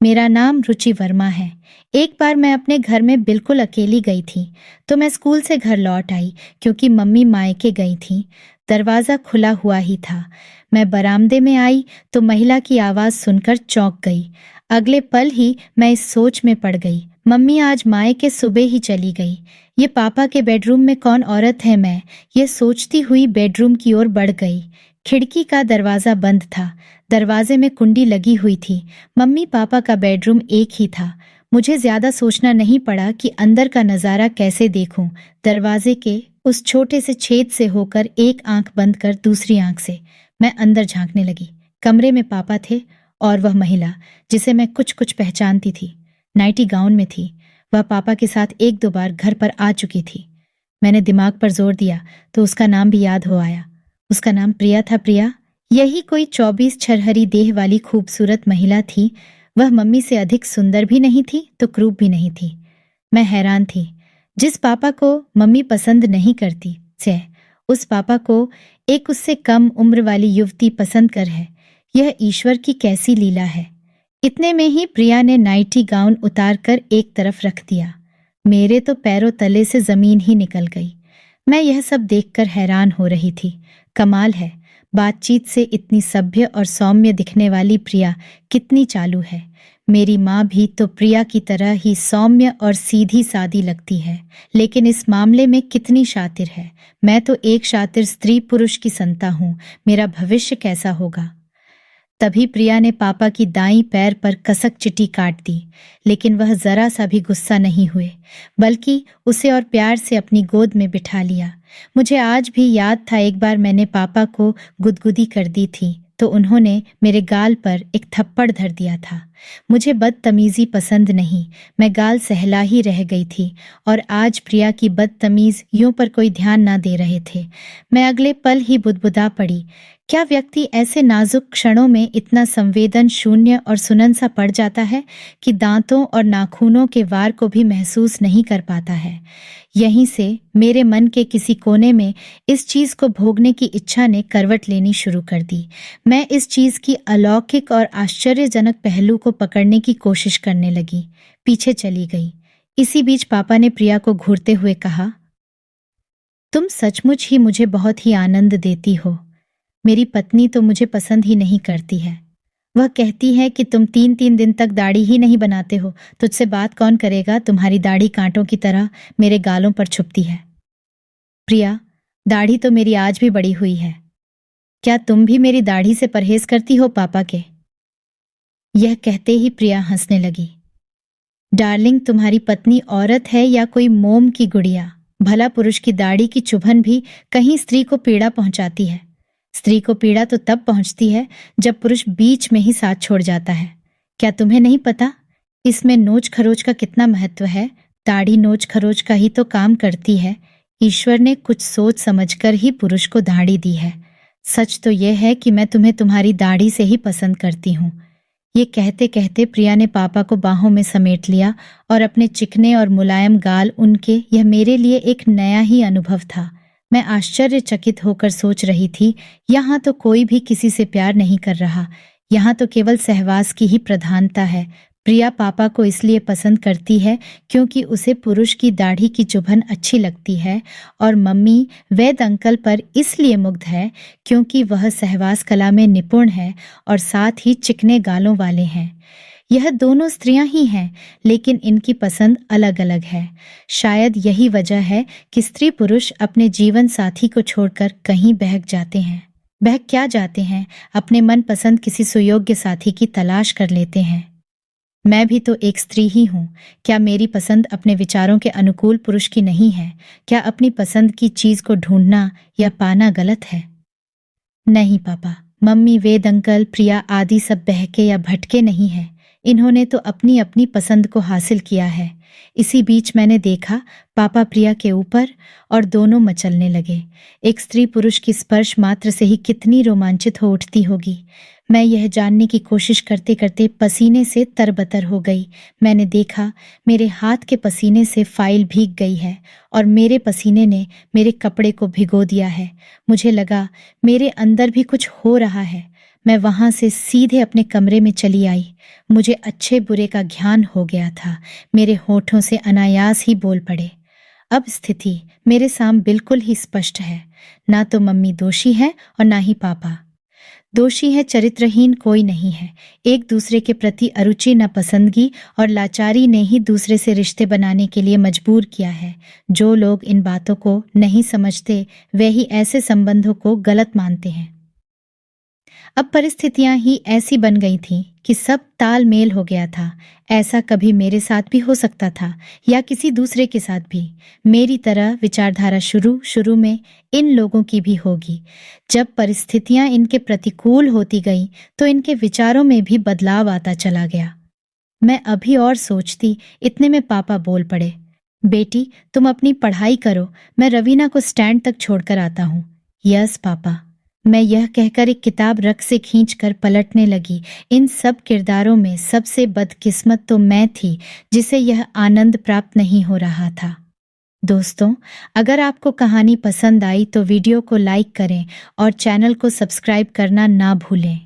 मेरा नाम रुचि वर्मा है। एक बार मैं अपने घर में बिल्कुल अकेली गई थी, तो मैं स्कूल से घर लौट आई क्योंकि मम्मी मायके गई थी। दरवाज़ा खुला हुआ ही था। मैं बरामदे में आई तो महिला की आवाज़ सुनकर चौंक गई। अगले पल ही मैं इस सोच में पड़ गई, मम्मी आज मायके सुबह ही चली गई। ये पापा के बेडरूम में कौन औरत है मैं, ये सोचती हुई बेडरूम की ओर बढ़ गई। खिड़की का दरवाज़ा बंद था, दरवाजे में कुंडी लगी हुई थी। मम्मी पापा का बेडरूम एक ही था। मुझे ज्यादा सोचना नहीं पड़ा कि अंदर का नज़ारा कैसे देखूं। दरवाजे के उस छोटे से छेद से होकर एक आंख बंद कर दूसरी आंख से मैं अंदर झांकने लगी। कमरे में पापा थे और वह महिला जिसे मैं कुछ कुछ पहचानती थी, नाइटी गाउन में थी। वह पापा के साथ एक दो बार घर पर आ चुकी थी। मैंने दिमाग पर जोर दिया तो उसका नाम भी याद हो आया। उसका नाम प्रिया था। प्रिया, यही कोई 24 छरहरी देह वाली खूबसूरत महिला थी। वह मम्मी से अधिक सुंदर भी नहीं थी तो क्रूप भी नहीं थी। मैं हैरान थी। जिस पापा को मम्मी पसंद नहीं करती से उस पापा को एक उससे कम उम्र वाली युवती पसंद कर है। यह ईश्वर की कैसी लीला है। इतने में ही प्रिया ने नाइटी गाउन उतार कर एक तरफ रख दिया। मेरे तो पैरों तले से जमीन ही निकल गई। मैं यह सब देखकर हैरान हो रही थी। कमाल है, बातचीत से इतनी सभ्य और सौम्य दिखने वाली प्रिया कितनी चालू है। मेरी माँ भी तो प्रिया की तरह ही सौम्य और सीधी सादी लगती है, लेकिन इस मामले में कितनी शातिर है। मैं तो एक शातिर स्त्री पुरुष की संता हूँ। मेरा भविष्य कैसा होगा। तभी प्रिया ने पापा की दाईं पैर पर कसक चिटी काट दी, लेकिन वह जरा सा भी गुस्सा नहीं हुए, बल्कि उसे और प्यार से अपनी गोद में बिठा लिया। मुझे आज भी याद था, एक बार मैंने पापा को गुदगुदी कर दी थी तो उन्होंने मेरे गाल पर एक थप्पड़ धर दिया था। मुझे बदतमीजी पसंद नहीं, मैं गाल सहला ही रह गई थी और आज प्रिया की बदतमीज यूं पर कोई ध्यान ना दे रहे थे। मैं अगले पल ही बुदबुदा पड़ी। क्या व्यक्ति ऐसे नाजुक क्षणों में इतना संवेदन शून्य और सुनन सा पड़ जाता है कि दांतों और नाखूनों के वार को भी महसूस नहीं कर पाता है। यहीं से मेरे मन के किसी कोने में इस चीज को भोगने की इच्छा ने करवट लेनी शुरू कर दी। मैं इस चीज की अलौकिक और आश्चर्यजनक पहलू को पकड़ने की कोशिश करने लगी, पीछे चली गई। इसी बीच पापा ने प्रिया को घूरते हुए कहा, तुम सचमुच ही मुझे बहुत ही आनंद देती हो। मेरी पत्नी तो मुझे पसंद ही नहीं करती है। वह कहती है कि तुम 3-3 दिन तक दाढ़ी ही नहीं बनाते हो, तुझसे बात कौन करेगा, तुम्हारी दाढ़ी कांटों की तरह मेरे गालों पर छुपती है। प्रिया, दाढ़ी तो मेरी आज भी बड़ी हुई है। क्या तुम भी मेरी दाढ़ी से परहेज करती हो पापा के? यह कहते ही प्रिया हंसने लगी। डार्लिंग, तुम्हारी पत्नी औरत है या कोई मोम की गुड़िया? भला पुरुष की दाढ़ी की चुभन भी कहीं स्त्री को पीड़ा पहुंचाती है। स्त्री को पीड़ा तो तब पहुंचती है जब पुरुष बीच में ही साथ छोड़ जाता है। क्या तुम्हें नहीं पता इसमें नोच खरोच का कितना महत्व है? दाढ़ी नोच खरोच का ही तो काम करती है। ईश्वर ने कुछ सोच समझकर ही पुरुष को दाढ़ी दी है। सच तो यह है कि मैं तुम्हें तुम्हारी दाढ़ी से ही पसंद करती हूँ। ये कहते कहते प्रिया ने पापा को बाहों में समेट लिया और अपने चिकने और मुलायम गाल उनके, यह मेरे लिए एक नया ही अनुभव था। मैं आश्चर्यचकित होकर सोच रही थी, यहाँ तो कोई भी किसी से प्यार नहीं कर रहा, यहाँ तो केवल सहवास की ही प्रधानता है। प्रिया पापा को इसलिए पसंद करती है क्योंकि उसे पुरुष की दाढ़ी की चुभन अच्छी लगती है, और मम्मी वैद अंकल पर इसलिए मुग्ध है क्योंकि वह सहवास कला में निपुण है और साथ ही चिकने गालों वाले हैं। यह दोनों स्त्रियां ही हैं, लेकिन इनकी पसंद अलग अलग है। शायद यही वजह है कि स्त्री पुरुष अपने जीवन साथी को छोड़कर कहीं बहक जाते हैं। बहक क्या जाते हैं, अपने मन पसंद किसी सुयोग्य साथी की तलाश कर लेते हैं। मैं भी तो एक स्त्री ही हूँ। क्या मेरी पसंद अपने विचारों के अनुकूल पुरुष की नहीं है? क्या अपनी पसंद की चीज को ढूंढना या पाना गलत है? नहीं पापा, मम्मी, वेद अंकल, प्रिया आदि सब बहके या भटके नहीं है। इन्होंने तो अपनी अपनी पसंद को हासिल किया है। इसी बीच मैंने देखा पापा प्रिया के ऊपर और दोनों मचलने लगे। एक स्त्री पुरुष की स्पर्श मात्र से ही कितनी रोमांचित हो उठती होगी। मैं यह जानने की कोशिश करते करते पसीने से तरबतर हो गई। मैंने देखा मेरे हाथ के पसीने से फाइल भीग गई है और मेरे पसीने ने मेरे कपड़े को भिगो दिया है। मुझे लगा मेरे अंदर भी कुछ हो रहा है। मैं वहां से सीधे अपने कमरे में चली आई। मुझे अच्छे बुरे का ज्ञान हो गया था। मेरे होठों से अनायास ही बोल पड़े। अब स्थिति मेरे सामने बिल्कुल ही स्पष्ट है। ना तो मम्मी दोषी है और ना ही पापा। दोषी है चरित्रहीन कोई नहीं है। एक दूसरे के प्रति अरुचि, नापसंदगी और लाचारी ने ही दूसरे से रिश्ते बनाने के लिए मजबूर किया है। जो लोग इन बातों को नहीं समझते वे ही ऐसे संबंधों को गलत मानते हैं। अब परिस्थितियां ही ऐसी बन गई थीं कि सब तालमेल हो गया था। ऐसा कभी मेरे साथ भी हो सकता था या किसी दूसरे के साथ भी। मेरी तरह विचारधारा शुरू में इन लोगों की भी होगी। जब परिस्थितियां इनके प्रतिकूल होती गईं तो इनके विचारों में भी बदलाव आता चला गया। मैं अभी और सोचती, इतने में पापा बोल पड़े, बेटी तुम अपनी पढ़ाई करो, मैं रवीना को स्टैंड तक छोड़कर आता हूँ। Yes papa. मैं यह कहकर एक किताब रख से खींचकर पलटने लगी। इन सब किरदारों में सबसे बदकिस्मत तो मैं थी जिसे यह आनंद प्राप्त नहीं हो रहा था। दोस्तों, अगर आपको कहानी पसंद आई तो वीडियो को लाइक करें और चैनल को सब्सक्राइब करना ना भूलें।